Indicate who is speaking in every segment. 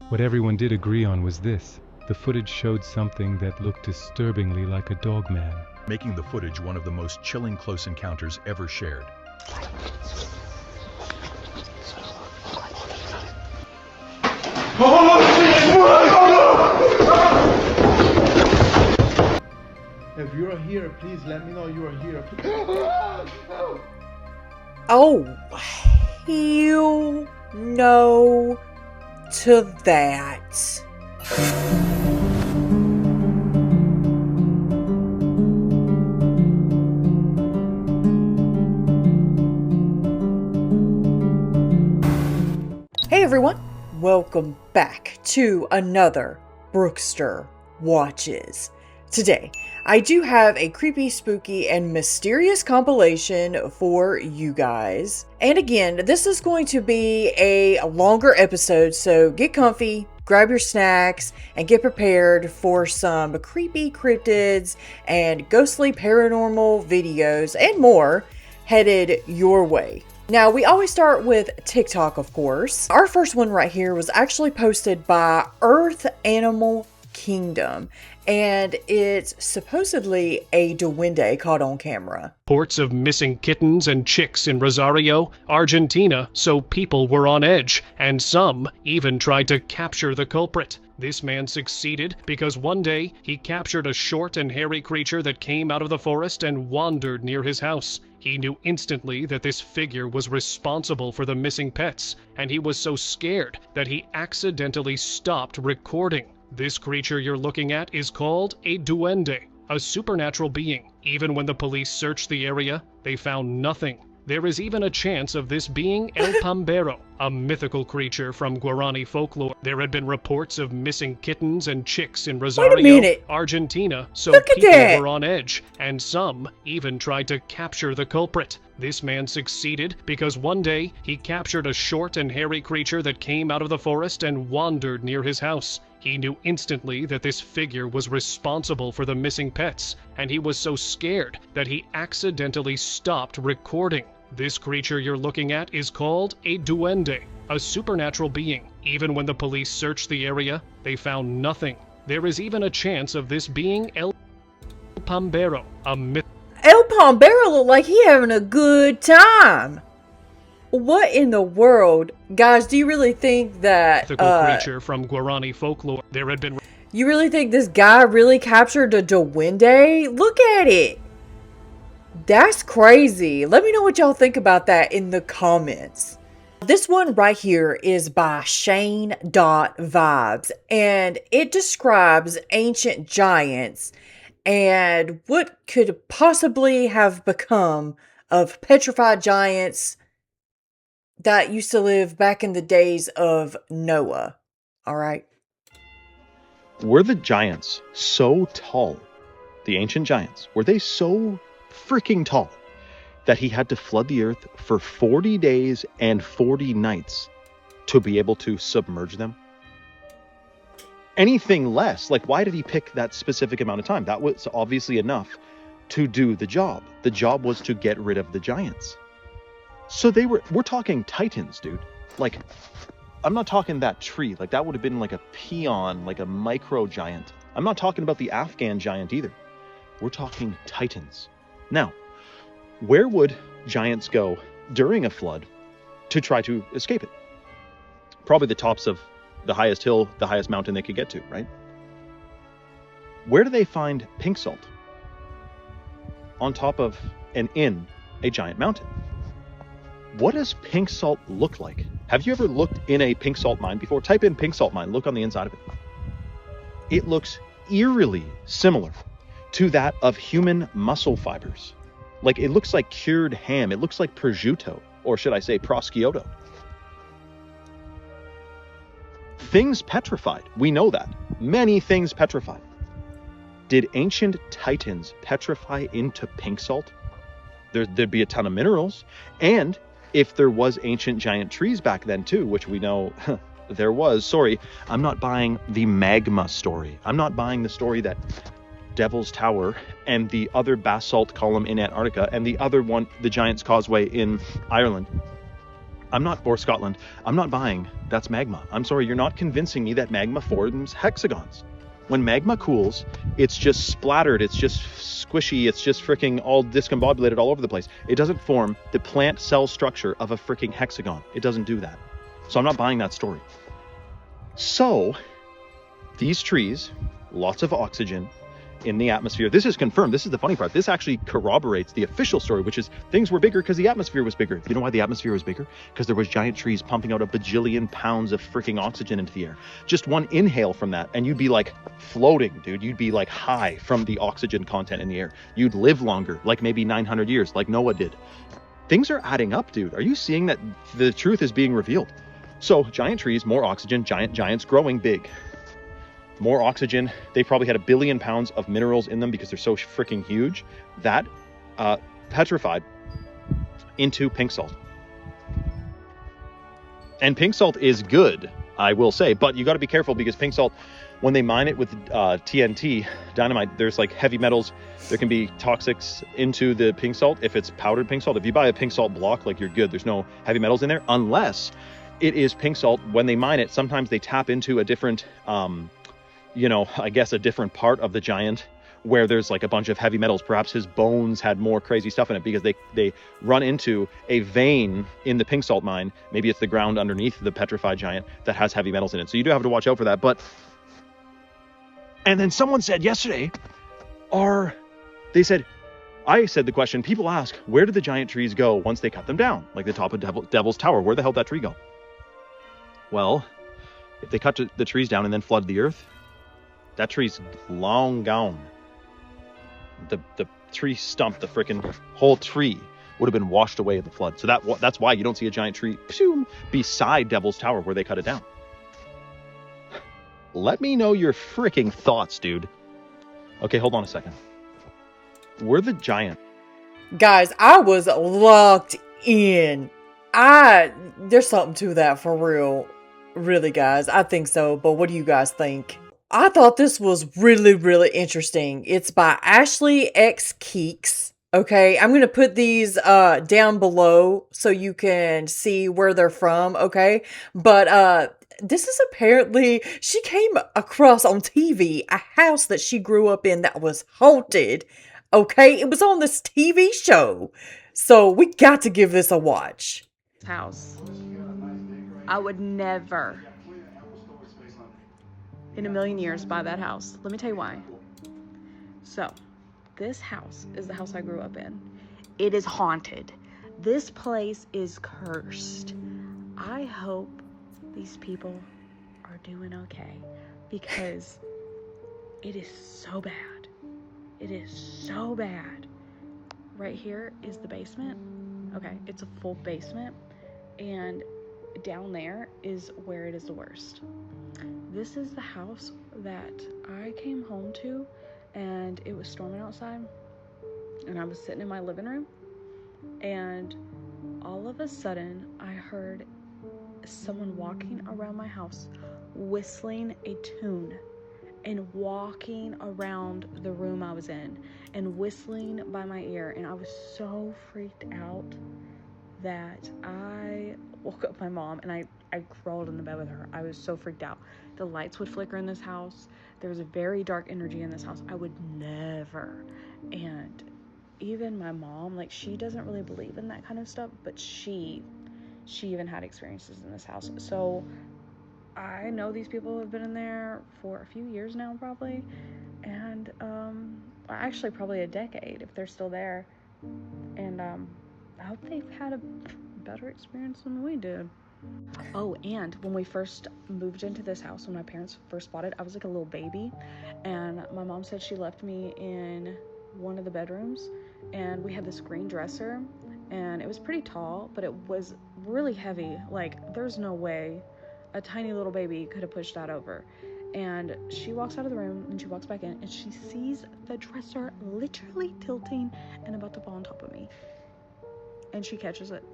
Speaker 1: What everyone did agree on was this: the footage showed something that looked disturbingly like a Dogman,
Speaker 2: making the footage one of the most chilling close encounters ever shared.
Speaker 3: If you are here, please let me know you are here.
Speaker 4: Oh, hell no to that. Hey everyone, welcome back to another Brookster Watches. Today, I do have a creepy, spooky, and mysterious compilation for you guys. And again, this is going to be a longer episode, so get comfy, grab your snacks, and get prepared for some creepy cryptids and ghostly paranormal videos and more headed your way. Now, we always start with TikTok, of course. Our first one right here was actually posted by Earth Animal Kingdom, and it's supposedly a duende caught on camera.
Speaker 5: Reports of missing kittens and chicks in Rosario, Argentina, so people were on edge, and some even tried to capture the culprit. This man succeeded because one day he captured a short and hairy creature that came out of the forest and wandered near his house. He knew instantly that this figure was responsible for the missing pets, and he was so scared that he accidentally stopped recording. This creature you're looking at is called a duende, a supernatural being. Even when the police searched the area, they found nothing. There is even a chance of this being El Pambero, a mythical creature from Guarani folklore. There had been reports of missing kittens and chicks in Rosario, Argentina, so people were on edge, and some even tried to capture the culprit. This man succeeded because one day he captured a short and hairy creature that came out of the forest and wandered near his house. He knew instantly that this figure was responsible for the missing pets, and he was so scared that he accidentally stopped recording. This creature you're looking at is called a duende, a supernatural being. Even when the police searched the area, they found nothing. There is even a chance of this being El Pambero, a myth.
Speaker 4: El Pambero looked like he having a good time. What in the world? Guys, do you really think that
Speaker 5: creature from Guarani folklore? There had been.
Speaker 4: You really think this guy really captured a duende? Look at it. That's crazy. Let me know what y'all think about that in the comments. This one right here is by Shane.Vibes, and it describes ancient giants and what could possibly have become of petrified giants that used to live back in the days of Noah. All right.
Speaker 6: Were the giants so tall, the ancient giants, were they so freaking tall that he had to flood the earth for 40 days and 40 nights to be able to submerge them? Anything less, like why did he pick that specific amount of time? That was obviously enough to do the job. The job was to get rid of the giants. So we're talking titans, dude. Like, I'm not talking that tree. Like, that would have been like a peon, like a micro giant. I'm not talking about the Afghan giant either. We're talking titans. Now, where would giants go during a flood to try to escape it? Probably the tops of the highest hill, the highest mountain they could get to, right? Where do they find pink salt? On top of and in a giant mountain. What does pink salt look like? Have you ever looked in a pink salt mine before? Type in pink salt mine, look on the inside of it. It looks eerily similar to that of human muscle fibers. Like, it looks like cured ham. It looks like prosciutto, or should I say prosciutto. Things petrified. We know that. Many things petrified. Did ancient titans petrify into pink salt? There'd be a ton of minerals, and if there was ancient giant trees back then too, which we know there was. Sorry, I'm not buying the magma story. I'm not buying the story that Devil's Tower and the other basalt column in Antarctica and the other one, the Giant's Causeway in Ireland, or Scotland, I'm not buying that's magma. I'm sorry, you're not convincing me that magma forms hexagons. When magma cools, it's just splattered, it's just squishy, it's just freaking all discombobulated all over the place. It doesn't form the plant cell structure of a freaking hexagon. It doesn't do that. So I'm not buying that story. So, these trees, lots of oxygen in the atmosphere. This is confirmed. This is the funny part. This actually corroborates the official story, which is things were bigger because the atmosphere was bigger. You know why the atmosphere was bigger? Because there was giant trees pumping out a bajillion pounds of freaking oxygen into the air. Just one inhale from that, and you'd be like floating, dude. You'd be like high from the oxygen content in the air. You'd live longer, like maybe 900 years, like Noah did. Things are adding up, dude. Are you seeing that the truth is being revealed? So, giant trees, more oxygen, giants growing big. More oxygen. They probably had 1 billion pounds of minerals in them because they're so freaking huge. That petrified into pink salt. And pink salt is good, I will say, but you got to be careful because pink salt, when they mine it with TNT, dynamite, there's like heavy metals. There can be toxics into the pink salt if it's powdered pink salt. If you buy a pink salt block, like you're good. There's no heavy metals in there unless it is pink salt. When they mine it, sometimes they tap into a different I guess a different part of the giant where there's like a bunch of heavy metals. Perhaps his bones had more crazy stuff in it because they run into a vein in the pink salt mine. Maybe it's the ground underneath the petrified giant that has heavy metals in it. So you do have to watch out for that. And then someone said yesterday, I said the question, people ask, where did the giant trees go once they cut them down? Like the top of Devil's Tower, where the hell did that tree go? Well, if they cut the trees down and then flood the earth, that tree's long gone. The tree stump, the freaking whole tree would have been washed away in the flood. So that's why you don't see a giant tree beside Devil's Tower where they cut it down. Let me know your freaking thoughts, dude. Okay, hold on a second. We're the giant.
Speaker 4: Guys, I was locked in. There's something to that for real. Really, guys. I think so. But what do you guys think? I thought this was really, really interesting. It's by Ashley X Keeks. Okay, I'm going to put these down below so you can see where they're from, okay? But this is apparently, she came across on TV a house that she grew up in that was haunted, okay? It was on this TV show. So we got to give this a watch.
Speaker 7: House. I would never in a million years buy that house. Let me tell you why. So, this house is the house I grew up in. It is haunted. This place is cursed. I hope these people are doing okay because it is so bad. It is so bad. Right here is the basement. Okay, it's a full basement. And down there is where it is the worst. This is the house that I came home to, and it was storming outside, and I was sitting in my living room, and all of a sudden I heard someone walking around my house whistling a tune and walking around the room I was in and whistling by my ear, and I was so freaked out that I woke up my mom and I crawled in the bed with her. I was so freaked out. The lights would flicker in this house. There was a very dark energy in this house. I would never. And even my mom, like, she doesn't really believe in that kind of stuff, but she even had experiences in this house. So I know these people have been in there for a few years now, probably. And actually probably a decade if they're still there. And I hope they've had a better experience than we did. Oh, and when we first moved into this house, when my parents first bought it, I was like a little baby, and my mom said she left me in one of the bedrooms, and we had this green dresser, and it was pretty tall, but it was really heavy. Like, there's no way a tiny little baby could have pushed that over. And she walks out of the room, and she walks back in, and she sees the dresser literally tilting and about to fall on top of me. And she catches it.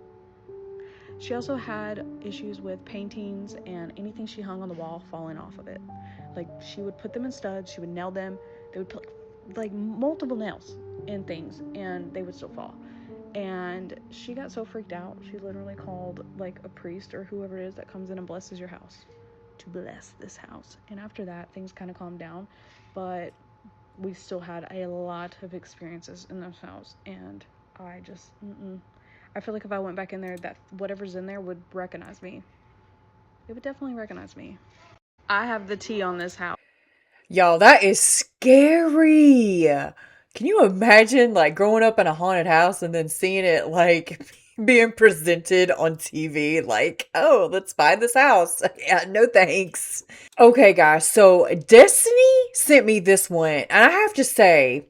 Speaker 7: She also had issues with paintings and anything she hung on the wall falling off of it. Like, she would put them in studs, she would nail them, they would put like multiple nails in things, and they would still fall. And she got so freaked out, she literally called like a priest or whoever it is that comes in and blesses your house to bless this house. And after that, things kind of calmed down, but we still had a lot of experiences in this house. And I just, I feel like if I went back in there, that whatever's in there would recognize me. It would definitely recognize me. I have the tea on this house.
Speaker 4: Y'all, that is scary. Can you imagine like growing up in a haunted house and then seeing it like being presented on TV? Like, oh, let's buy this house. Yeah, no thanks. Okay, guys, so Destiny sent me this one, and I have to say,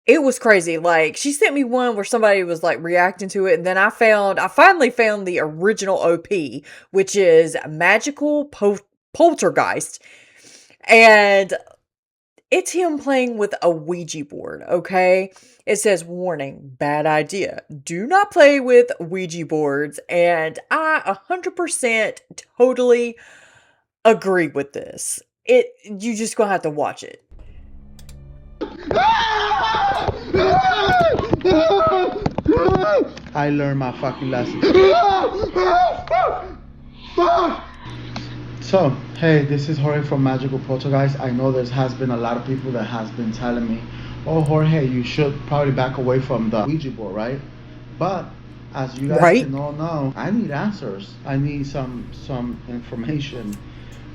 Speaker 4: it was crazy. Like, she sent me one where somebody was like reacting to it, and then I finally found the original OP, which is Magical Poltergeist. And it's him playing with a Ouija board, okay? It says, warning, bad idea. Do not play with Ouija boards. And I 100% totally agree with this. You just gonna have to watch it.
Speaker 3: I learned my fucking lesson. So, hey, this is Jorge from Magical Poltergeist. I know there has been a lot of people that has been telling me, oh, Jorge, you should probably back away from the Ouija board, right? But as you guys can all know, I need answers. I need some information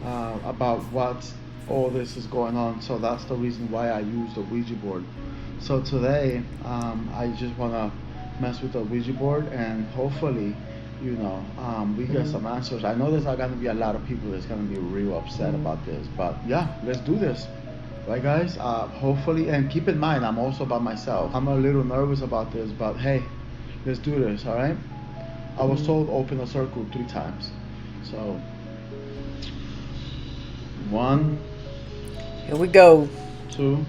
Speaker 3: about what all this is going on. So that's the reason why I use the Ouija board. So today, I just want to mess with the Ouija board, and hopefully, you know, we get some answers. I know there's not going to be a lot of people that's going to be real upset about this, but yeah, let's do this. Right, guys? Hopefully, and keep in mind, I'm also by myself. I'm a little nervous about this, but hey, let's do this, all right? I was told open a circle 3 times. So, 1.
Speaker 4: Here we go.
Speaker 3: 2,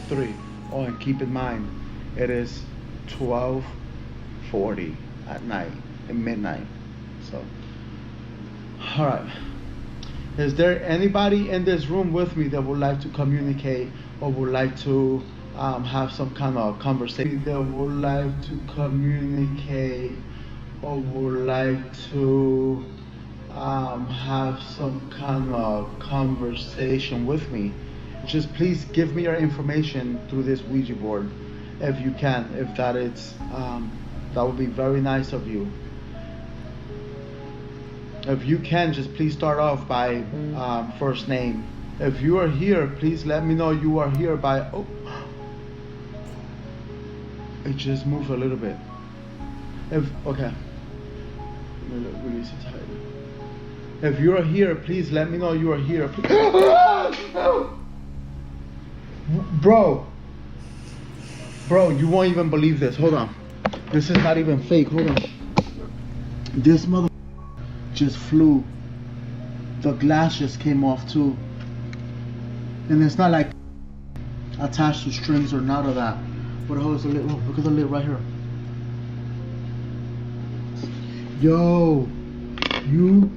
Speaker 3: 3. Oh, and keep in mind, it is 12:40 at night, at midnight. So, all right. Is there anybody in this room with me that would like to communicate or would like to have some kind of conversation? That would like to communicate or would like to have some kind of conversation with me? Just please give me your information through this Ouija board, if you can. If that is, that would be very nice of you. If you can, just please start off by first name. If you are here, please let me know you are here by. Oh, it just moved a little bit. Okay, release it tighter. If you are here, please let me know you are here. Bro, you won't even believe this. Hold on. This is not even fake. Hold on. This mother just flew. The glass just came off too. And it's not like attached to strings or none of that. But hold on, look at the lid right here. Yo, you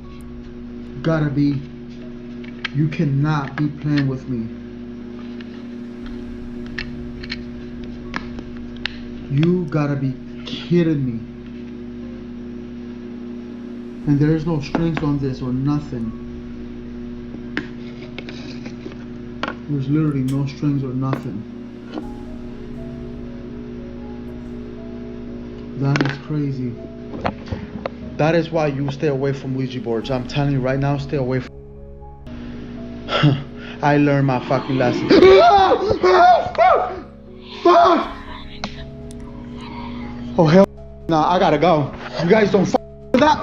Speaker 3: cannot be playing with me. You gotta be kidding me. And there's no strings on this or nothing. There's literally no strings or nothing. That is crazy. That is why you stay away from Ouija boards. I'm telling you right now, stay away from. I learned my fucking lesson. Oh hell, nah, I gotta go. You guys don't fuck with that.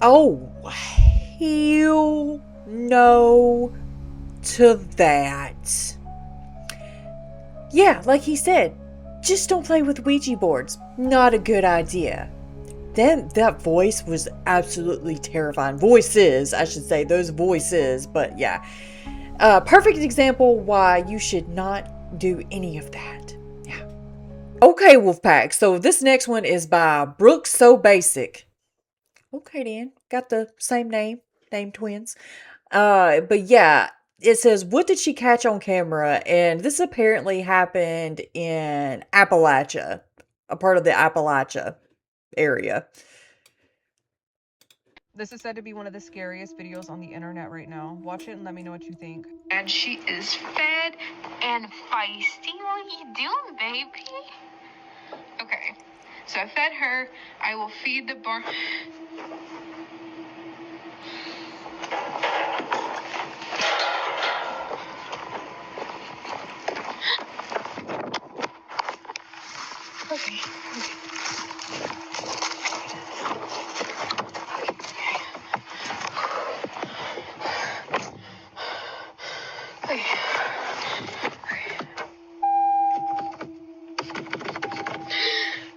Speaker 4: Oh, hell no to that. Yeah, like he said, just don't play with Ouija boards. Not a good idea. Then that voice was absolutely terrifying. Voices, I should say, those voices, but yeah. Perfect example why you should not do any of that. Yeah. Okay, Wolfpack. So this next one is by Brooke So Basic. Okay, then. Got the same name. Name twins. But yeah, it says, what did she catch on camera? And this apparently happened in Appalachia, a part of the Appalachia area.
Speaker 8: This is said to be one of the scariest videos on the internet right now. Watch it and let me know what you think.
Speaker 9: And she is fed and feisty. What are you doing, baby? Okay, so I fed her. I will feed the barn. Okay.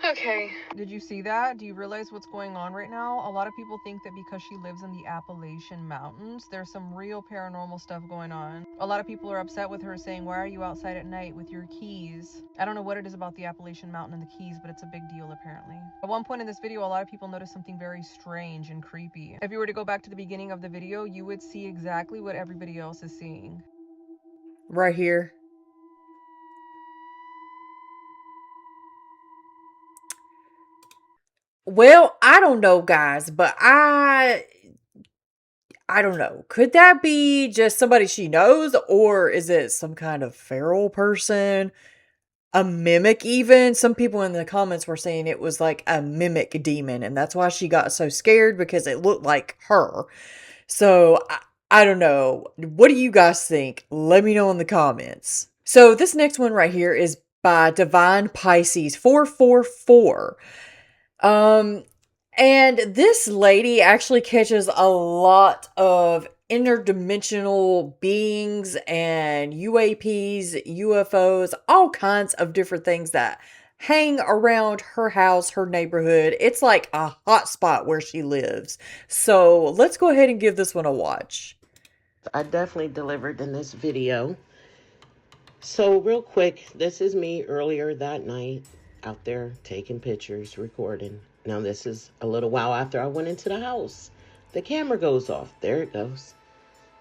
Speaker 9: Okay.
Speaker 8: Did you see that? Do you realize what's going on right now? A lot of people think that because she lives in the Appalachian Mountains, there's some real paranormal stuff going on. A lot of people are upset with her, saying, why are you outside at night with your keys? I don't know what it is about the Appalachian Mountain and the keys, but it's a big deal apparently. At one point in this video, a lot of people noticed something very strange and creepy. If you were to go back to the beginning of the video, you would see exactly what everybody else is seeing.
Speaker 4: Right here. Well, I don't know, guys, but I don't know. Could that be just somebody she knows, or is it some kind of feral person? A mimic even? Some people in the comments were saying it was like a mimic demon, and that's why she got so scared, because it looked like her. So, I don't know. What do you guys think? Let me know in the comments. So, this next one right here is by Divine Pisces 444. And this lady actually catches a lot of interdimensional beings and UAPs, UFOs, all kinds of different things that hang around her house, her neighborhood. It's like a hot spot where she lives. So let's go ahead and give this one a watch.
Speaker 10: I definitely delivered in this video. So real quick, this is me earlier that night out there taking pictures, recording. Now this is a little while after I went into the house. The camera goes off. There it goes.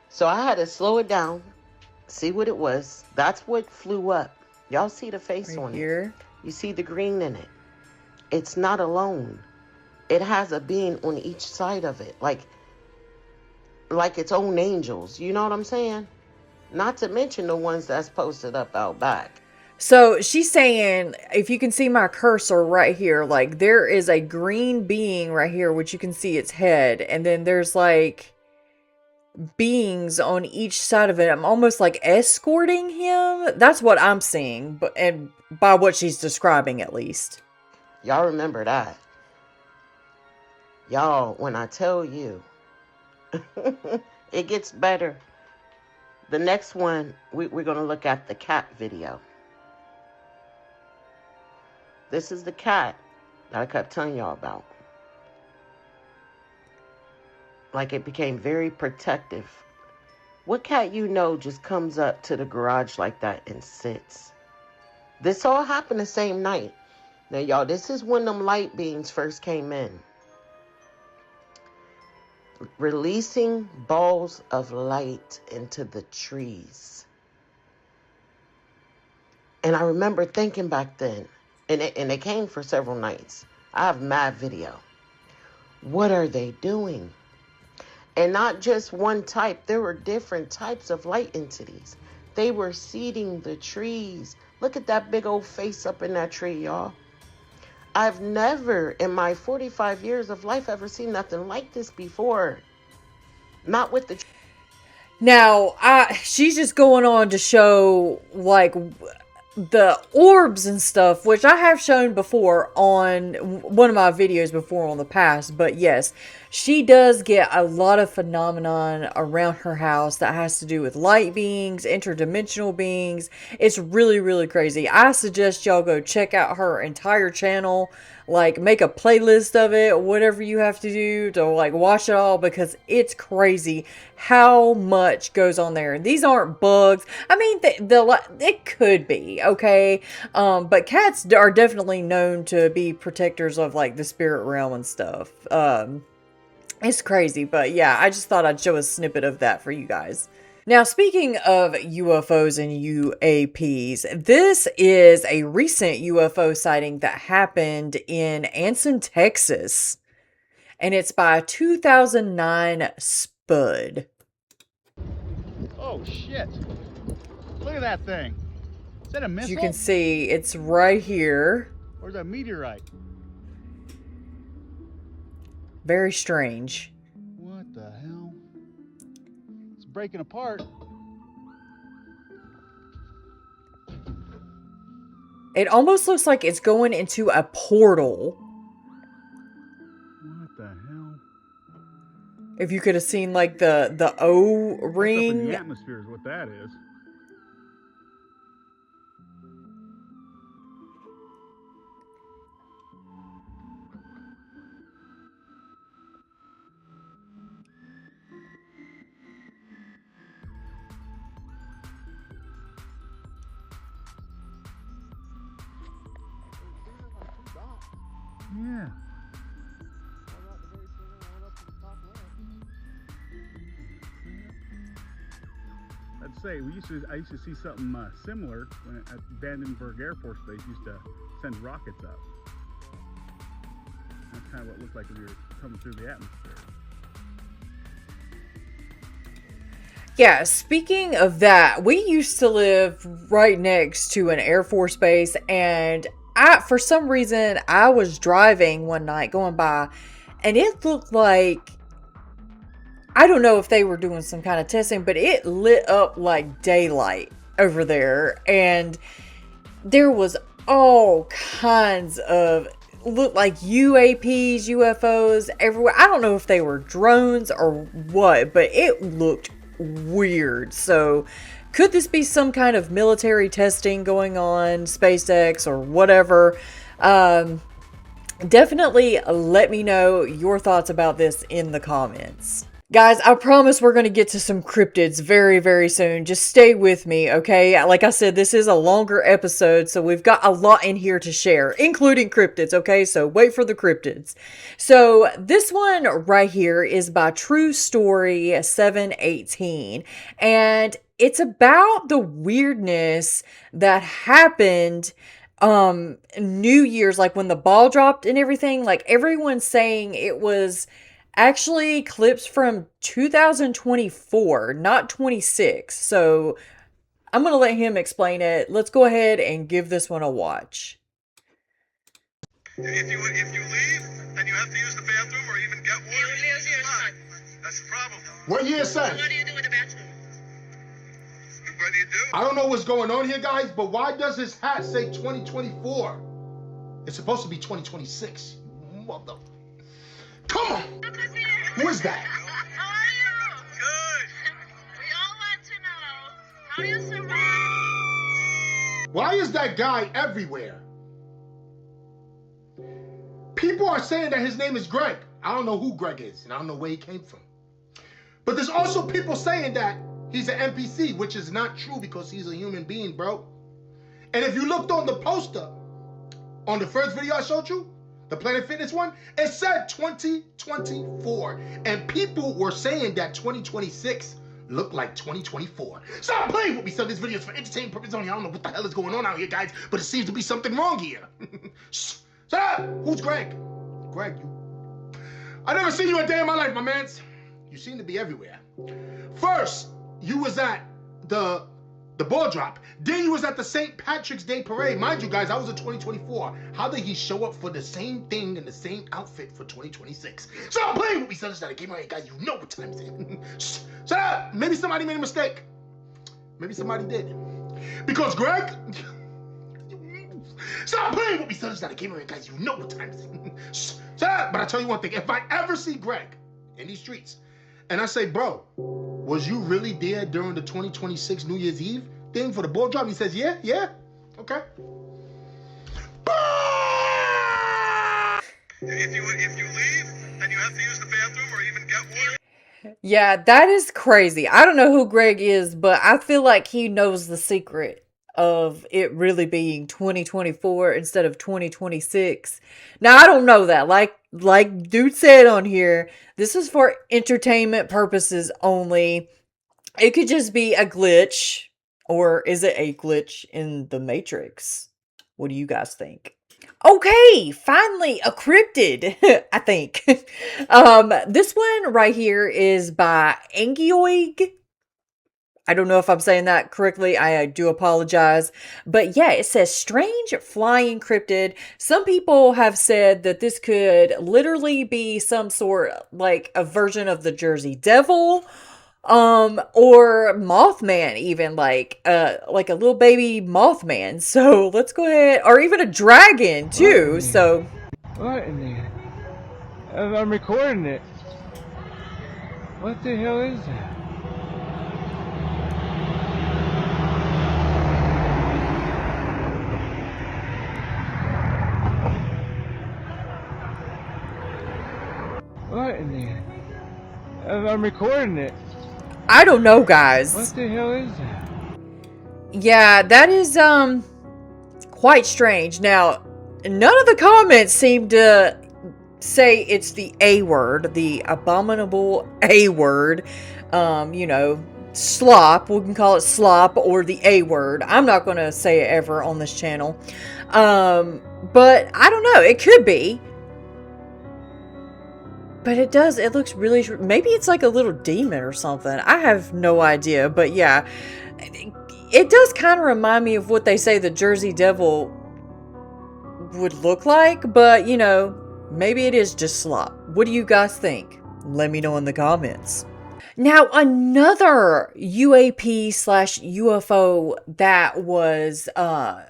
Speaker 10: So I had to slow it down, see what it was. That's what flew up. Y'all see the face on it. You see the green in it. It's not alone. It has a being on each side of it. Like its own angels. You know what I'm saying? Not to mention the ones that's posted up out back.
Speaker 4: So she's saying, if you can see my cursor right here, like there is a green being right here, which you can see its head. And then there's like beings on each side of it. I'm almost like escorting him. That's what I'm seeing, but and by what she's describing at least.
Speaker 10: Y'all remember that. Y'all, when I tell you, it gets better. The next one, we're going to look at the cat video. This is the cat that I kept telling y'all about. Like it became very protective. What cat you know just comes up to the garage like that and sits? This all happened the same night. Now y'all, this is when them light beings first came in. Releasing balls of light into the trees. And I remember thinking back then, and it came for several nights. I have mad video. What are they doing? And not just one type. There were different types of light entities. They were seeding the trees. Look at that big old face up in that tree, y'all. I've never, in my 45 years of life, ever seen nothing like this before. Not with the...
Speaker 4: Now, she's just going on to show, like, the orbs and stuff, which I have shown before on one of my videos before on the past. But yes, she does get a lot of phenomenon around her house that has to do with light beings, interdimensional beings. It's really, really crazy. I suggest y'all go check out her entire channel, like make a playlist of it, whatever you have to do to like watch it all, because it's crazy how much goes on there. And these aren't bugs. I mean, it could be, okay? But cats are definitely known to be protectors of like the spirit realm and stuff. It's crazy, but yeah, I just thought I'd show a snippet of that for you guys. Now, speaking of UFOs and UAPs, this is a recent UFO sighting that happened in Anson, Texas. And it's by a 2009 Spud.
Speaker 11: Oh, shit. Look at that thing. Is that a missile?
Speaker 4: As you can see, it's right here.
Speaker 11: Or is that a meteorite?
Speaker 4: Very strange.
Speaker 11: What the hell? It's breaking apart.
Speaker 4: It almost looks like it's going into a portal.
Speaker 11: What the hell?
Speaker 4: If you could have seen like the O ring.
Speaker 11: Up in the atmosphere is what that is. Yeah. I'd say I used to see something similar when at Vandenberg Air Force Base used to send rockets up. That's kind of what it looked like when you were coming through the atmosphere.
Speaker 4: Yeah, speaking of that, we used to live right next to an Air Force base, and for some reason, I was driving one night going by, and it looked like, I don't know if they were doing some kind of testing, but it lit up like daylight over there, and there was all kinds of, looked like UAPs, UFOs everywhere. I don't know if they were drones or what, but it looked weird. So could this be some kind of military testing going on, SpaceX or whatever? Definitely let me know your thoughts about this in the comments. Guys, I promise we're going to get to some cryptids very, very soon. Just stay with me, okay? Like I said, this is a longer episode, so we've got a lot in here to share, including cryptids, okay? So wait for the cryptids. So this one right here is by True Story 718, and it's about the weirdness that happened New Year's, like when the ball dropped and everything. Like everyone's saying it was actually clips from 2024, not 26. So I'm going to let him explain it. Let's go ahead and give this one a watch.
Speaker 12: If you leave and you have to use the bathroom or even get water, that's the problem.
Speaker 13: What year, son?
Speaker 12: What do you do in the bathroom? What do you do?
Speaker 13: I don't know what's going on here, guys, but why does his hat say 2024? It's supposed to be 2026. Mother. Come on! Who is that?
Speaker 12: How are you? Good. We all want to know how you survive.
Speaker 13: Why is that guy everywhere? People are saying that his name is Greg. I don't know who Greg is, and I don't know where he came from. But there's also people saying that he's an NPC, which is not true because he's a human being, bro. And if you looked on the poster, on the first video I showed you, the Planet Fitness one, it said 2024. And people were saying that 2026 looked like 2024. Stop playing with me, son. This video is for entertainment purposes only. I don't know what the hell is going on out here, guys, but it seems to be something wrong here. Shh. Shut up. Who's Greg? Greg, you. I never seen you a day in my life, my mans. You seem to be everywhere. First, you was at the ball drop. Then you was at the St. Patrick's Day parade. Mind you, guys, I was in 2024. How did he show up for the same thing in the same outfit for 2026? Stop playing with me, son. That came out, guys. You know what time it is. Shut up. Maybe somebody made a mistake. Maybe somebody did. Because Greg, stop playing with me, son. That came out, guys. You know what time it is. Shut up. But I tell you one thing. If I ever see Greg in these streets. And I say, bro, was you really there during the 2026 New Year's Eve thing for the ball drop? He says, yeah. Okay.
Speaker 12: If you leave and you have to use the bathroom or even get one.
Speaker 4: Yeah, that is crazy. I don't know who Greg is, but I feel like he knows the secret of it really being 2024 instead of 2026. Now, I don't know that. Like dude said on here, this is for entertainment purposes only. It could just be a glitch, or is it a glitch in the Matrix? What do you guys think? Okay, finally a cryptid, I think. This one right here is by Angioig. I don't know if I'm saying that correctly. I do apologize. But yeah, it says strange flying cryptid. Some people have said that this could literally be some sort like a version of the Jersey Devil. Or Mothman, even like a little baby Mothman. So let's go ahead, or even a dragon too. So
Speaker 14: what in the? I'm recording it. What the hell is that? What in the? I'm recording it.
Speaker 4: I don't know, guys.
Speaker 14: What the hell is that?
Speaker 4: Yeah, that is quite strange. Now, none of the comments seem to say it's the A word, the abominable A word. You know, slop. We can call it slop or the A word. I'm not going to say it ever on this channel. But I don't know. It could be. But it looks really, maybe it's like a little demon or something. I have no idea. But yeah, it does kind of remind me of what they say the Jersey Devil would look like. But, you know, maybe it is just slop. What do you guys think? Let me know in the comments. Now, another UAP/UFO that was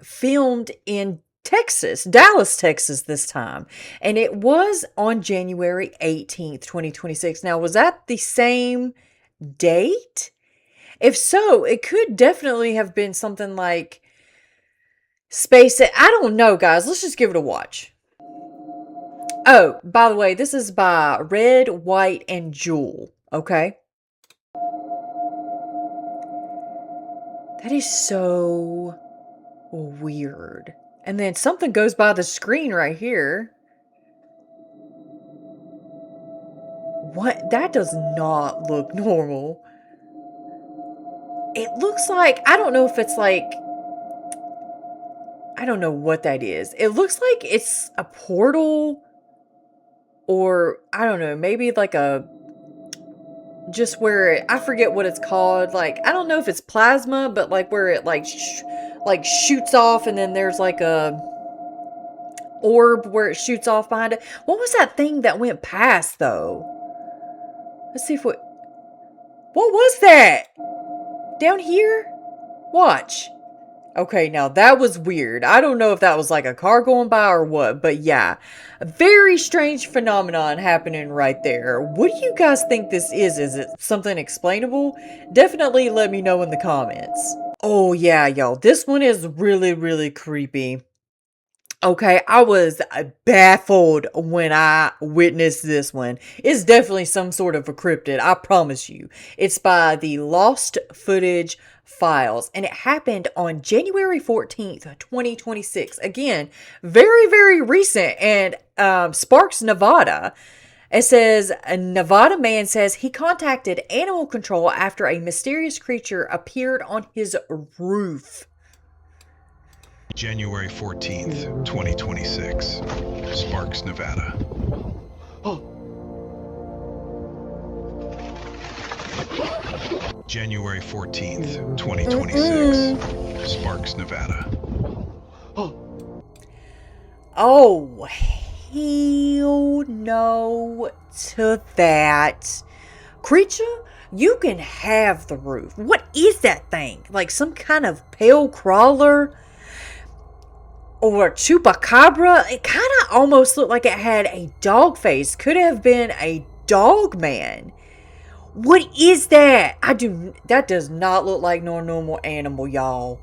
Speaker 4: filmed in Texas, Dallas, Texas this time. And it was on January 18th, 2026. Now, was that the same date? If so, it could definitely have been something like Space. I don't know, guys. Let's just give it a watch. Oh, by the way, this is by Red, White, and Jewel. Okay. That is so weird. And then something goes by the screen right here. What? That does not look normal. It looks like, I don't know if it's like, I don't know what that is. It looks like it's a portal, or I don't know, maybe like a, just where I forget what it's called. Like, I don't know if it's plasma, but like where it like shoots off, and then there's like a orb where it shoots off behind it. What was that thing that went past though? Let's see if what was that? Down here? Watch. Okay, now that was weird. I don't know if that was like a car going by or what, but yeah. A very strange phenomenon happening right there. What do you guys think this is? Is it something explainable? Definitely let me know in the comments. Oh yeah, y'all. This one is really, really creepy. Okay, I was baffled when I witnessed this one. It's definitely some sort of a cryptid, I promise you. It's by the Lost Footage Files, and it happened on January 14th, 2026. Again, very, very recent, and Sparks, Nevada. It says, a Nevada man says he contacted animal control after a mysterious creature appeared on his roof.
Speaker 2: January 14th, 2026. Sparks, Nevada. January 14th, 2026. Sparks, Nevada.
Speaker 4: Oh, hell no to that. Creature, you can have the roof. What is that thing? Like some kind of pale crawler? Or chupacabra? It kind of almost looked like it had a dog face. Could have been a Dogman. What is that? That does not look like no normal animal, y'all.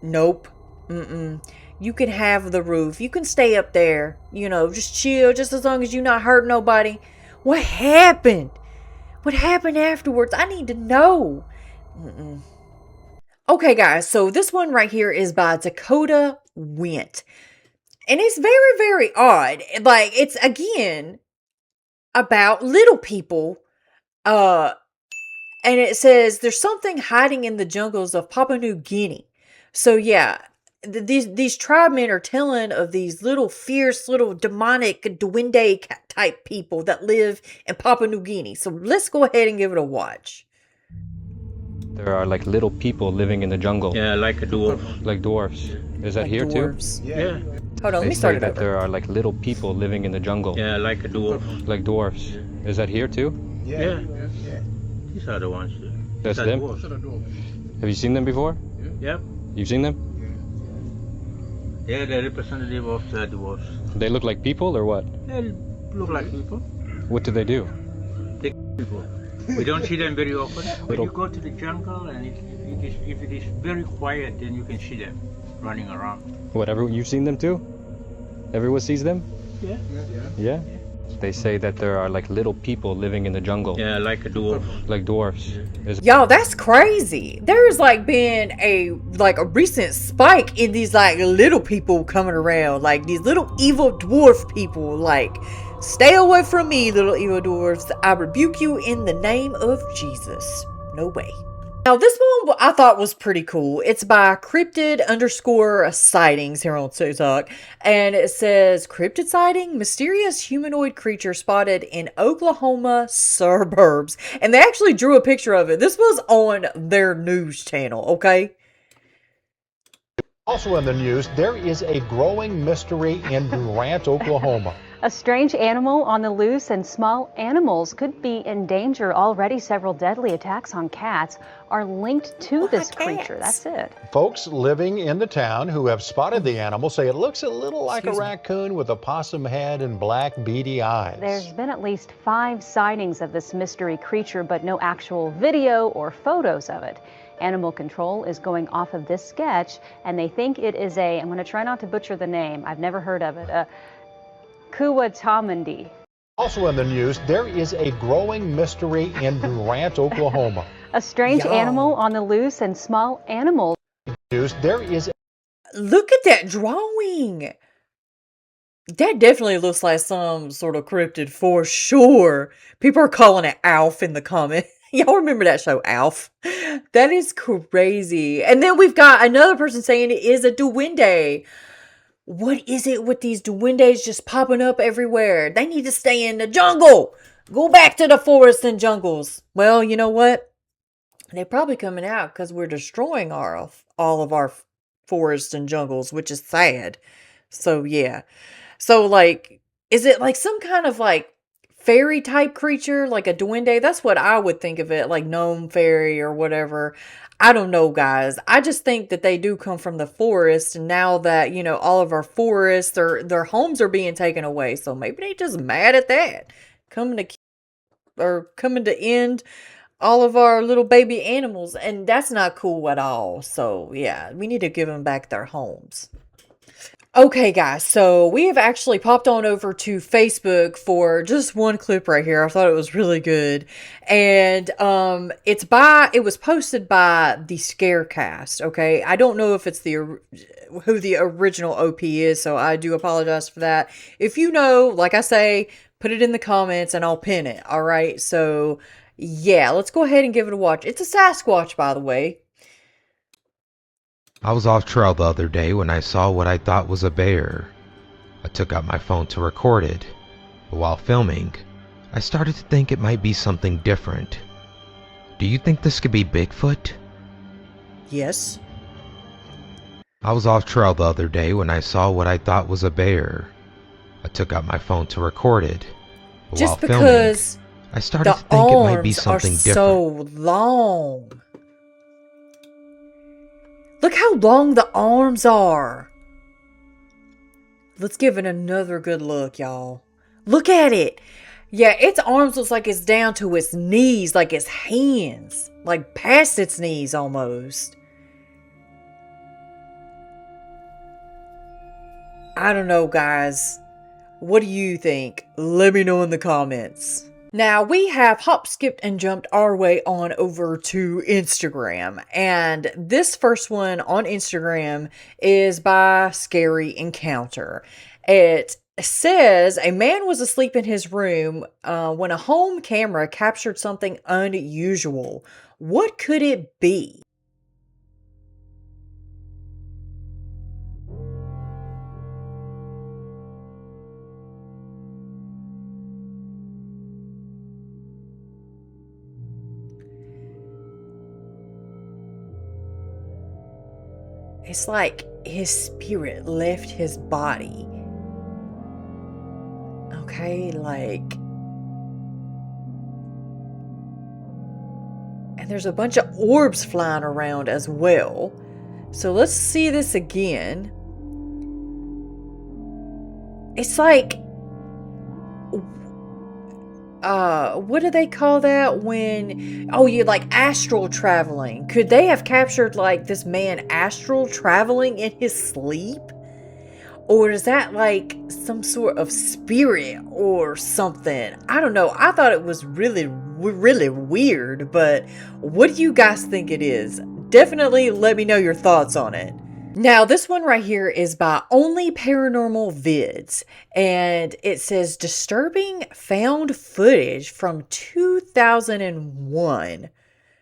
Speaker 4: Nope. You can have the roof. You can stay up there. You know, just chill, just as long as you not hurt nobody. What happened? What happened afterwards? I need to know. Okay, guys, so this one right here is by Dakota Went. And it's very, very odd. Like, it's, again, about little people. And it says, there's something hiding in the jungles of Papua New Guinea. So, yeah, these tribemen are telling of these little fierce, little demonic duende type people that live in Papua New Guinea. So let's go ahead and give it a watch.
Speaker 15: There are like little people living in the jungle.
Speaker 16: Yeah, like a dwarf.
Speaker 15: Like dwarfs. Is that
Speaker 4: Like
Speaker 15: here
Speaker 4: dwarves.
Speaker 15: too?
Speaker 16: Yeah.
Speaker 4: Hold on, let me
Speaker 15: They
Speaker 4: start
Speaker 15: say
Speaker 4: it
Speaker 15: that
Speaker 4: over.
Speaker 15: there are like little people living in the jungle.
Speaker 16: Yeah, like a dwarf.
Speaker 15: Like dwarfs. Is that here too?
Speaker 16: Yeah. These are the ones.
Speaker 15: That's
Speaker 16: These are
Speaker 15: them?
Speaker 16: dwarfs.
Speaker 15: Have you seen them before?
Speaker 16: Yep.
Speaker 15: You've seen them?
Speaker 16: Yeah, they're representative of the dwarfs.
Speaker 15: They look like people or what?
Speaker 16: They look like people.
Speaker 15: What do they do?
Speaker 16: They people. We don't see them very often. When
Speaker 15: Little-
Speaker 16: you go to the jungle and if it is very quiet, then you can see them running around.
Speaker 15: Whatever, you've seen them too? Everyone sees them?
Speaker 16: Yeah.
Speaker 15: Yeah? They say that there are like little people living in the jungle.
Speaker 16: Yeah, like a dwarf.
Speaker 15: Like dwarfs.
Speaker 4: Y'all, that's crazy. There's like been a recent spike in these like little people coming around. Like these little evil dwarf people. Like, stay away from me, little evil dwarfs. I rebuke you in the name of Jesus. No way. Now, this one I thought was pretty cool. It's by cryptid_sightings here on TikTok. And it says, cryptid sighting, mysterious humanoid creature spotted in Oklahoma suburbs. And they actually drew a picture of it. This was on their news channel, okay?
Speaker 17: Also in the news, there is a growing mystery in Durant, Oklahoma.
Speaker 18: A strange animal on the loose and small animals could be in danger. Already several deadly attacks on cats are linked to this creature. That's it.
Speaker 17: Folks living in the town who have spotted the animal say it looks a little like a raccoon with a possum head and black beady eyes.
Speaker 18: There's been at least 5 sightings of this mystery creature, but no actual video or photos of it. Animal Control is going off of this sketch, and they think it is I'm going to try not to butcher the name. I've never heard of it. Kuwatamandi.
Speaker 17: Also in the news, there is a growing mystery in Durant, Oklahoma.
Speaker 18: A strange animal on the loose and small animals.
Speaker 17: News, there is.
Speaker 4: Look at that drawing. That definitely looks like some sort of cryptid for sure. People are calling it Alf in the comment. Y'all remember that show, Alf? That is crazy. And then we've got another person saying it is a duende. What is it with these duendes just popping up everywhere? They need to stay in the jungle. Go back to the forests and jungles. Well, you know what? They're probably coming out because we're destroying all of our forests and jungles, which is sad. So, yeah. So, like, is it like some kind of like fairy type creature, like a duende? That's what I would think of it, like gnome fairy or whatever. I don't know, guys. I just think that they do come from the forest, and now that, you know, all of our forests, their homes are being taken away. So maybe they just mad at that, coming to end all of our little baby animals, and that's not cool at all. So yeah, we need to give them back their homes. Okay, guys, so we have actually popped on over to Facebook for just one clip right here. I thought it was really good. And it was posted by the Scarecast, okay? I don't know if it's who the original OP is, so I do apologize for that. If you know, like I say, put it in the comments and I'll pin it, all right? So, yeah, let's go ahead and give it a watch. It's a Sasquatch, by the way.
Speaker 19: I was off trail the other day when I saw what I thought was a bear. I took out my phone to record it, but while filming, I started to think it might be something different. Do you think this could be Bigfoot?
Speaker 4: Yes.
Speaker 19: I was off trail the other day when I saw what I thought was a bear. I took out my phone to record it, but
Speaker 4: Just
Speaker 19: while
Speaker 4: because
Speaker 19: filming, I started to think it might be
Speaker 4: the arms
Speaker 19: something
Speaker 4: are
Speaker 19: different.
Speaker 4: so long. Look how long the arms are. Let's give it another good look, y'all. Look at it. Yeah, its arms looks like it's down to its knees, like its hands, like past its knees almost. I don't know, guys. What do you think? Let me know in the comments. Now, we have hop, skipped, and jumped our way on over to Instagram. And this first one on Instagram is by Scary Encounter. It says, a man was asleep in his room when a home camera captured something unusual. What could it be? It's like his spirit left his body. Okay, like... And there's a bunch of orbs flying around as well. So let's see this again. It's like... what do they call that when... Oh, you like astral traveling. Could they have captured like this man astral traveling in his sleep? Or is that like some sort of spirit or something? I don't know. I thought it was really weird, but what do you guys think it is? Definitely let me know your thoughts on it. Now, this one right here is by Only Paranormal Vids, and it says disturbing found footage from 2001.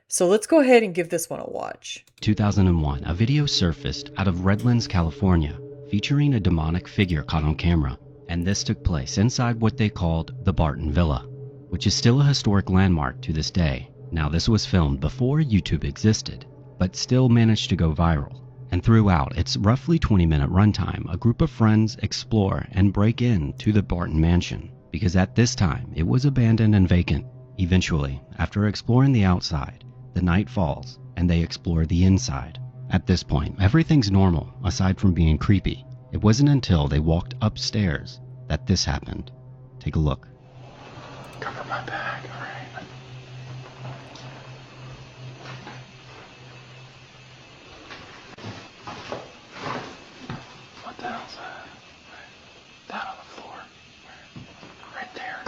Speaker 4: So let's go ahead and give this one a watch.
Speaker 20: 2001, a video surfaced out of Redlands, California, featuring a demonic figure caught on camera, and this took place inside what they called the Barton Villa, which is still a historic landmark to this day. Now, this was filmed before YouTube existed, but still managed to go viral. And throughout its roughly 20-minute runtime, a group of friends explore and break into the Barton mansion, because at this time it was abandoned and vacant. Eventually, after exploring the outside, the night falls and they explore the inside. At this point, everything's normal, aside from being creepy. It wasn't until they walked upstairs that this happened. Take a look.
Speaker 21: Cover my back, alright. What the hell's that? Down on the floor. Right there.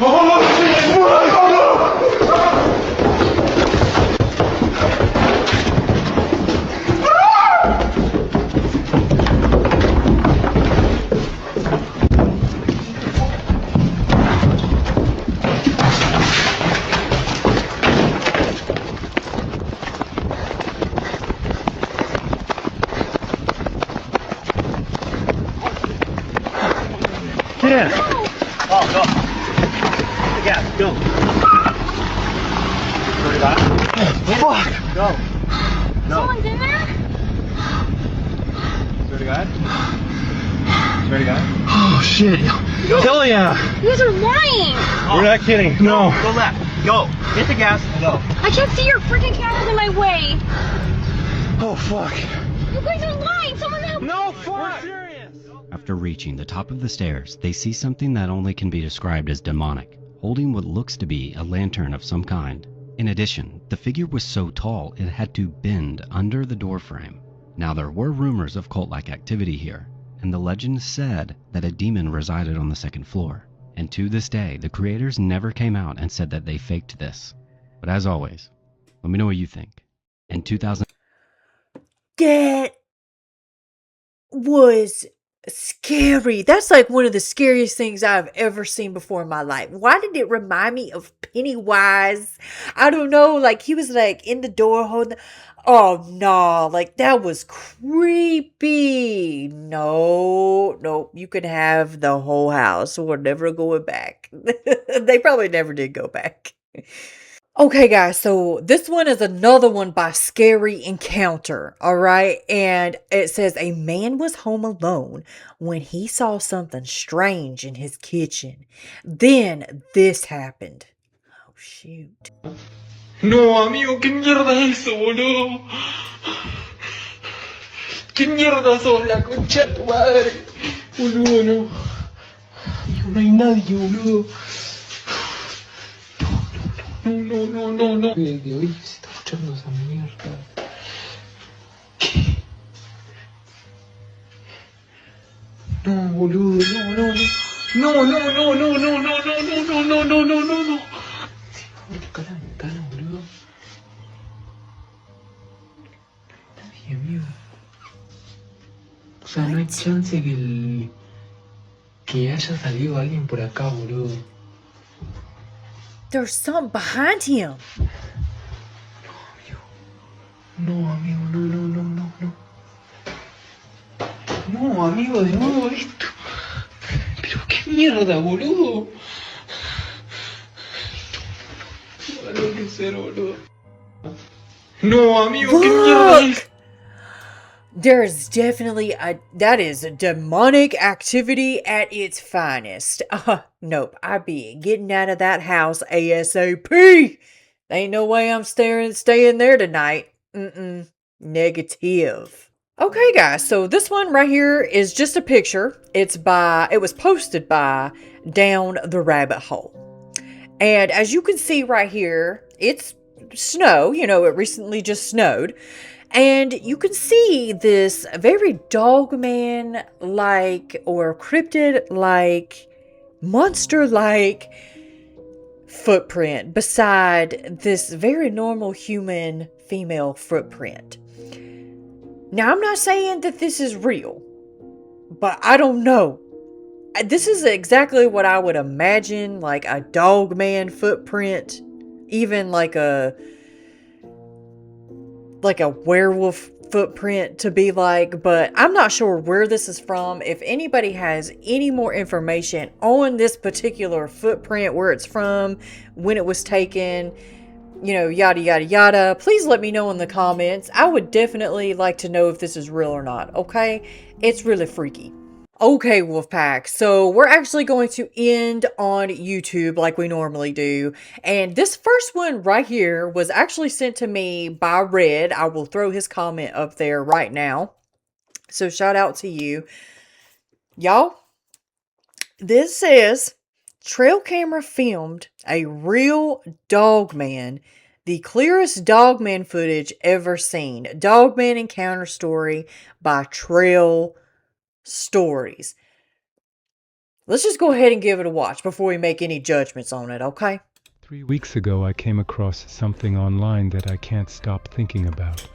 Speaker 21: Oh, shit! Oh, no! Get in! Oh, go. Yeah, go. Swear to God. Fuck! Go. No.
Speaker 12: Someone's in there?
Speaker 21: Swear to God. Swear to God. Oh, shit. Hell yeah.
Speaker 12: You guys are lying!
Speaker 21: We're not kidding. No.
Speaker 16: Go left. Go. Hit the gas and go.
Speaker 12: I can't see your freaking cameras in my way!
Speaker 21: Oh, fuck.
Speaker 12: You guys are lying! Someone help!
Speaker 21: No, fuck! We're serious!
Speaker 20: After reaching the top of the stairs, they see something that only can be described as demonic, holding what looks to be a lantern of some kind. In addition, the figure was so tall it had to bend under the doorframe. Now, there were rumors of cult-like activity here, and the legend said that a demon resided on the second floor. And to this day, the creators never came out and said that they faked this. But as always, let me know what you think. In 2000...
Speaker 4: That was scary. That's like one of the scariest things I've ever seen before in my life. Why did it remind me of Pennywise? I don't know. Like he was like in the door holding. Oh no! Like that was creepy. No, you can have the whole house. We're never going back. They probably never did go back. Okay, guys, so this one is another one by Scary Encounter, all right? And it says, a man was home alone when he saw something strange in his kitchen. Then this happened. Oh, shoot.
Speaker 21: No, amigo, ¿qué mierda es eso, boludo? ¿Qué mierda sos, la concha de tu madre? Boludo, no.
Speaker 16: no hay nadie, boludo. No. De hoy se está escuchando esa mierda. No, boludo, no. Busca la ventana, boludo. Nadie, amigo. O sea, no hay chance que haya salido alguien por acá, boludo.
Speaker 4: There's something behind him.
Speaker 16: No, amigo, no. No, amigo, de nuevo esto. Pero qué mierda, boludo. No va a enloquecer, boludo. No, amigo, qué mierda es.
Speaker 4: There's definitely that is demonic activity at its finest. Nope, I'd be getting out of that house ASAP. Ain't no way I'm staying there tonight. Negative. Okay, guys, so this one right here is just a picture. It was posted by Down the Rabbit Hole. And as you can see right here, it's snow. You know, it recently just snowed. And you can see this very Dogman-like or cryptid-like, monster-like footprint beside this very normal human female footprint. Now, I'm not saying that this is real, but I don't know. This is exactly what I would imagine, like a Dogman footprint, even like a werewolf footprint to be like, but I'm not sure where this is from. If anybody has any more information on this particular footprint, where it's from, when it was taken, you know, yada yada yada, please let me know in the comments. I would definitely like to know if this is real or not, okay? It's really freaky. Okay, Wolfpack, so we're actually going to end on YouTube like we normally do. And this first one right here was actually sent to me by Red. I will throw his comment up there right now. So shout out to you. Y'all, this says, trail camera filmed a real Dogman. The clearest Dogman footage ever seen. Dogman encounter story by Trail Stories. Let's just go ahead and give it a watch before we make any judgments on it, okay?
Speaker 1: 3 weeks ago, I came across something online that I can't stop thinking about.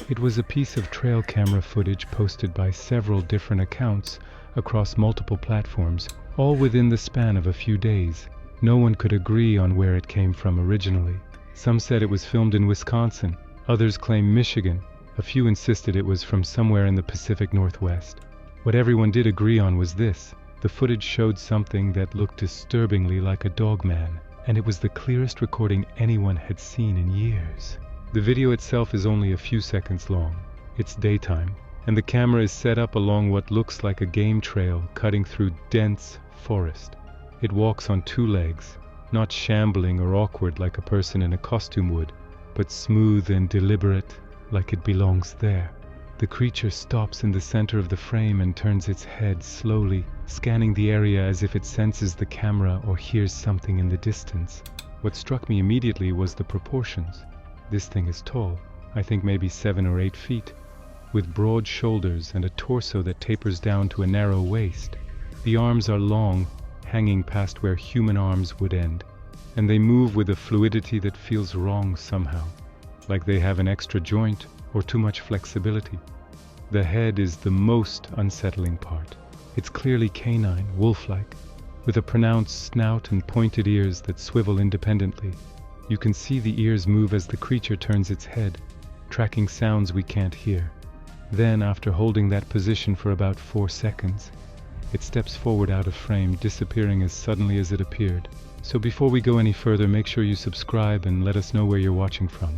Speaker 1: It was a piece of trail camera footage posted by several different accounts across multiple platforms, all within the span of a few days. No one could agree on where it came from originally. Some said it was filmed in Wisconsin, others claimed Michigan, a few insisted it was from somewhere in the Pacific Northwest. What everyone did agree on was this: the footage showed something that looked disturbingly like a Dogman, and it was the clearest recording anyone had seen in years. The video itself is only a few seconds long. It's daytime, and the camera is set up along what looks like a game trail cutting through dense forest. It walks on two legs, not shambling or awkward like a person in a costume would, but smooth and deliberate, like it belongs there. The creature stops in the center of the frame and turns its head slowly, scanning the area as if it senses the camera or hears something in the distance. What struck me immediately was the proportions. This thing is tall, I think maybe 7 or 8 feet, with broad shoulders and a torso that tapers down to a narrow waist. The arms are long, hanging past where human arms would end, and they move with a fluidity that feels wrong somehow, like they have an extra joint or too much flexibility. The head is the most unsettling part. It's clearly canine, wolf-like, with a pronounced snout and pointed ears that swivel independently. You can see the ears move as the creature turns its head, tracking sounds we can't hear. Then, after holding that position for about 4 seconds, it steps forward out of frame, disappearing as suddenly as it appeared. So before we go any further, make sure you subscribe and let us know where you're watching from.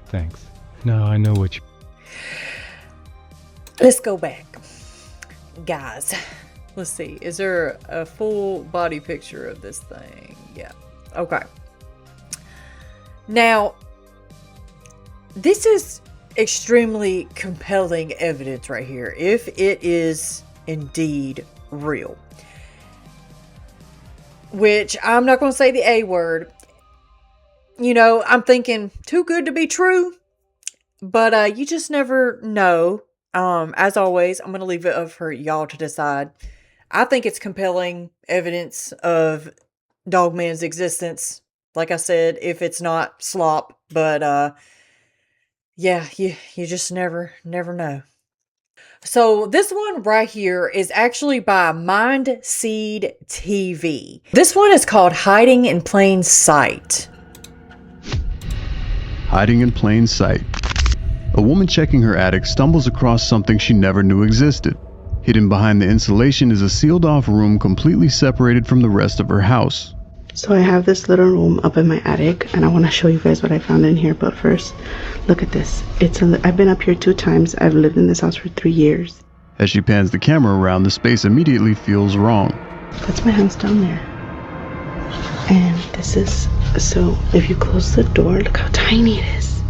Speaker 1: Thanks. Now I know what you...
Speaker 4: Let's go back. Guys, let's see. Is there a full body picture of this thing? Yeah. Okay. Now, this is extremely compelling evidence right here, if it is indeed real. which I'm not going to say the A word. You know, I'm thinking too good to be true, but you just never know. As always, I'm going to leave it up for y'all to decide. I think it's compelling evidence of Dogman's existence. Like I said, if it's not slop, but yeah, you just never know. So this one right here is actually by Mind Seed TV. This one is called Hiding in Plain Sight.
Speaker 11: Hiding in plain sight. A woman checking her attic stumbles across something she never knew existed. Hidden behind the insulation is a sealed-off room completely separated from the rest of her house.
Speaker 5: So I have this little room up in my attic, and I want to show you guys what I found in here. But first, look at this. I've been up here 2 times. I've lived in this house for 3 years.
Speaker 11: As she pans the camera around, the space immediately feels wrong.
Speaker 5: That's my house down there. And this is, so if you close the door, look how tiny it is.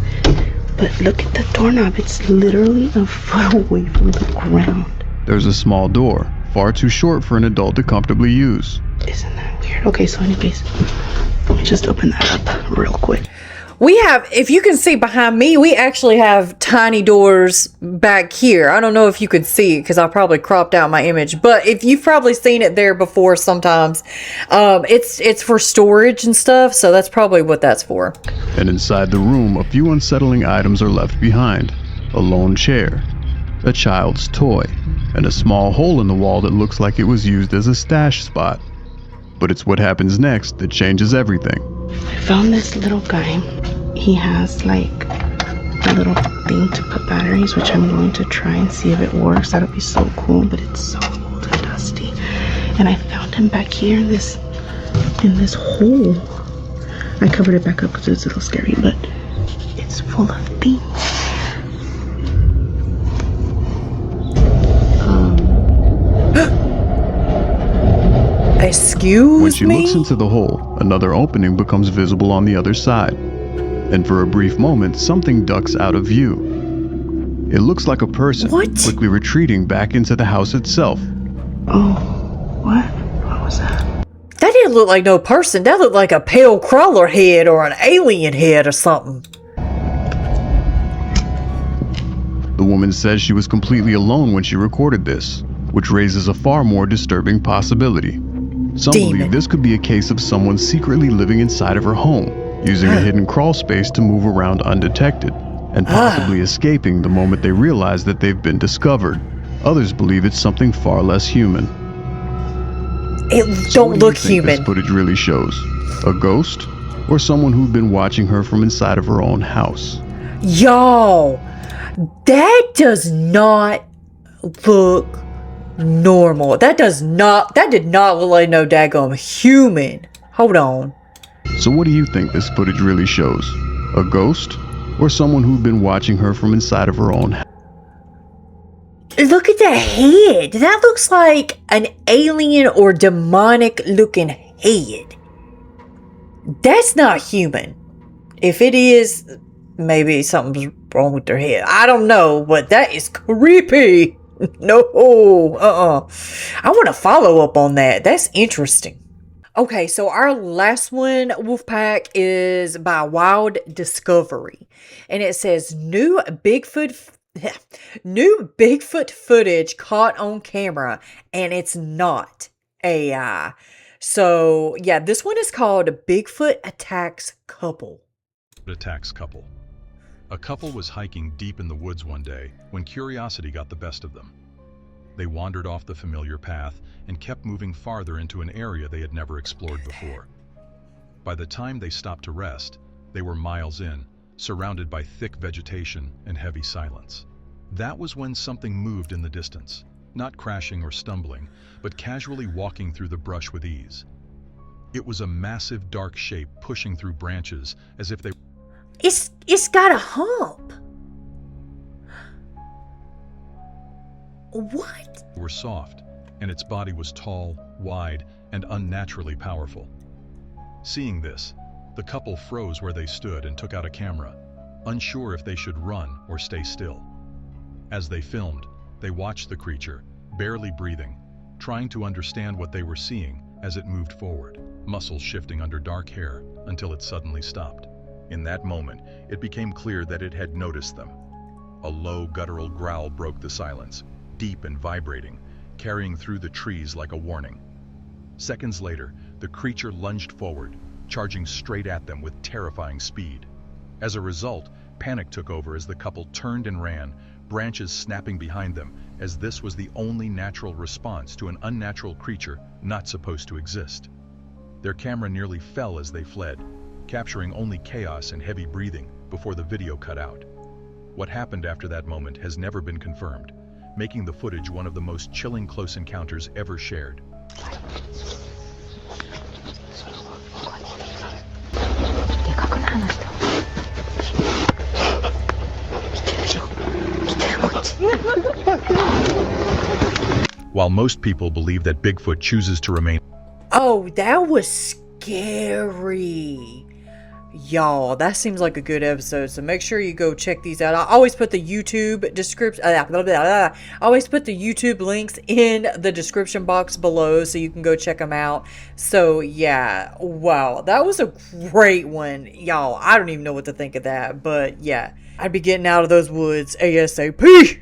Speaker 5: But look at the doorknob. It's literally a foot away from the ground.
Speaker 11: There's a small door, far too short for an adult to comfortably use.
Speaker 5: Isn't that weird? Okay, so anyways, let me just open that up real quick.
Speaker 4: We have, if you can see behind me, we actually have tiny doors back here. I don't know if you could see it because I probably cropped out my image, but if you've probably seen it there before sometimes, it's for storage and stuff, so that's probably what that's for.
Speaker 11: And inside the room, a few unsettling items are left behind. A lone chair, a child's toy, and a small hole in the wall that looks like it was used as a stash spot. But it's what happens next that changes everything.
Speaker 5: I found this little guy. He has like a little thing to put batteries, which I'm going to try and see if it works. That'll be so cool, but it's so old and dusty. And I found him back here in this hole. I covered it back up because it's a little scary, but it's full of things.
Speaker 4: Excuse me?
Speaker 11: When she looks into the hole, another opening becomes visible on the other side. And for a brief moment, something ducks out of view. It looks like a person quickly retreating back into the house itself.
Speaker 5: Oh, what? What was that?
Speaker 4: That didn't look like no person. That looked like a pale crawler head or an alien head or something.
Speaker 11: The woman says she was completely alone when she recorded this, which raises a far more disturbing possibility. Some believe this could be a case of someone secretly living inside of her home, using a hidden crawl space to move around undetected, and possibly escaping the moment they realize that they've been discovered. Others believe it's something far less human.
Speaker 4: It don't look human.
Speaker 11: This footage really shows a ghost or someone who'd been watching her from inside of her own house.
Speaker 4: Y'all, that does not look normal. That did not look like no daggum human. Hold on.
Speaker 11: So what do you think this footage really shows? A ghost or someone who'd been watching her from inside of her own house?
Speaker 4: Look at that head. That looks like an alien or demonic looking head. That's not human. If it is, maybe something's wrong with their head. I don't know, but that is creepy. No, I want to follow up on that. That's interesting. Okay, so our last one, Wolfpack, is by Wild Discovery. And it says, new Bigfoot footage caught on camera, and it's not AI. So, yeah, this one is called Bigfoot Attacks Couple.
Speaker 2: Attacks Couple. A couple was hiking deep in the woods one day when curiosity got the best of them. They wandered off the familiar path and kept moving farther into an area they had never explored before. By the time they stopped to rest, they were miles in, surrounded by thick vegetation and heavy silence. That was when something moved in the distance, not crashing or stumbling, but casually walking through the brush with ease. It was a massive dark shape pushing through branches as if they
Speaker 4: It's got a hump. What?
Speaker 2: were soft, and its body was tall, wide, and unnaturally powerful. Seeing this, the couple froze where they stood and took out a camera, unsure if they should run or stay still. As they filmed, they watched the creature, barely breathing, trying to understand what they were seeing as it moved forward. muscles shifting under dark hair until it suddenly stopped. In that moment, it became clear that it had noticed them. A low, guttural growl broke the silence, deep and vibrating, carrying through the trees like a warning. Seconds later, the creature lunged forward, charging straight at them with terrifying speed. As a result, panic took over as the couple turned and ran, branches snapping behind them, as this was the only natural response to an unnatural creature not supposed to exist. Their camera nearly fell as they fled, capturing only chaos and heavy breathing before the video cut out. What happened after that moment has never been confirmed, making the footage one of the most chilling close encounters ever shared. While most people believe that Bigfoot chooses to remain...
Speaker 4: Oh, that was scary. Y'all, that seems like a good episode, so make sure you go check these out. I always put the YouTube description, I always put the YouTube links in the description box below so you can go check them out. So yeah, wow, that was a great one. Y'all, I don't even know what to think of that, but yeah, I'd be getting out of those woods ASAP.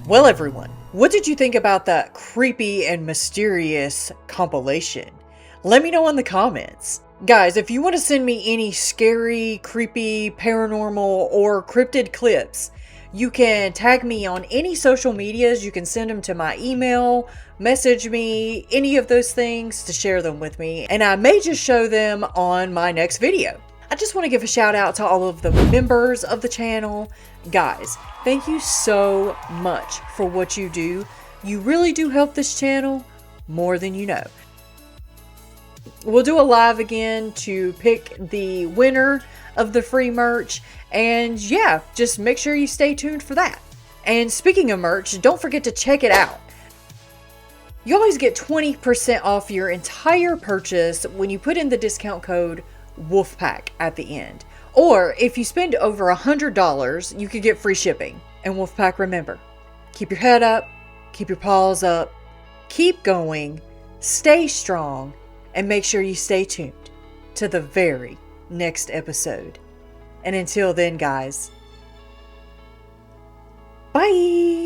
Speaker 4: Well, everyone, what did you think about that creepy and mysterious compilation? Let me know in the comments. Guys, if you want to send me any scary, creepy, paranormal, or cryptid clips, you can tag me on any social medias. You can send them to my email, message me, any of those things to share them with me, and I may just show them on my next video. I just want to give a shout out to all of the members of the channel. Guys, thank you so much for what you do. You really do help this channel more than you know. We'll do a live again to pick the winner of the free merch. And yeah, just make sure you stay tuned for that. And speaking of merch, don't forget to check it out. You always get 20% off your entire purchase when you put in the discount code WOLFPACK at the end. Or if you spend over $100, you could get free shipping. And WOLFPACK, remember, keep your head up, keep your paws up, keep going, stay strong, and make sure you stay tuned to the very next episode. And until then, guys, bye!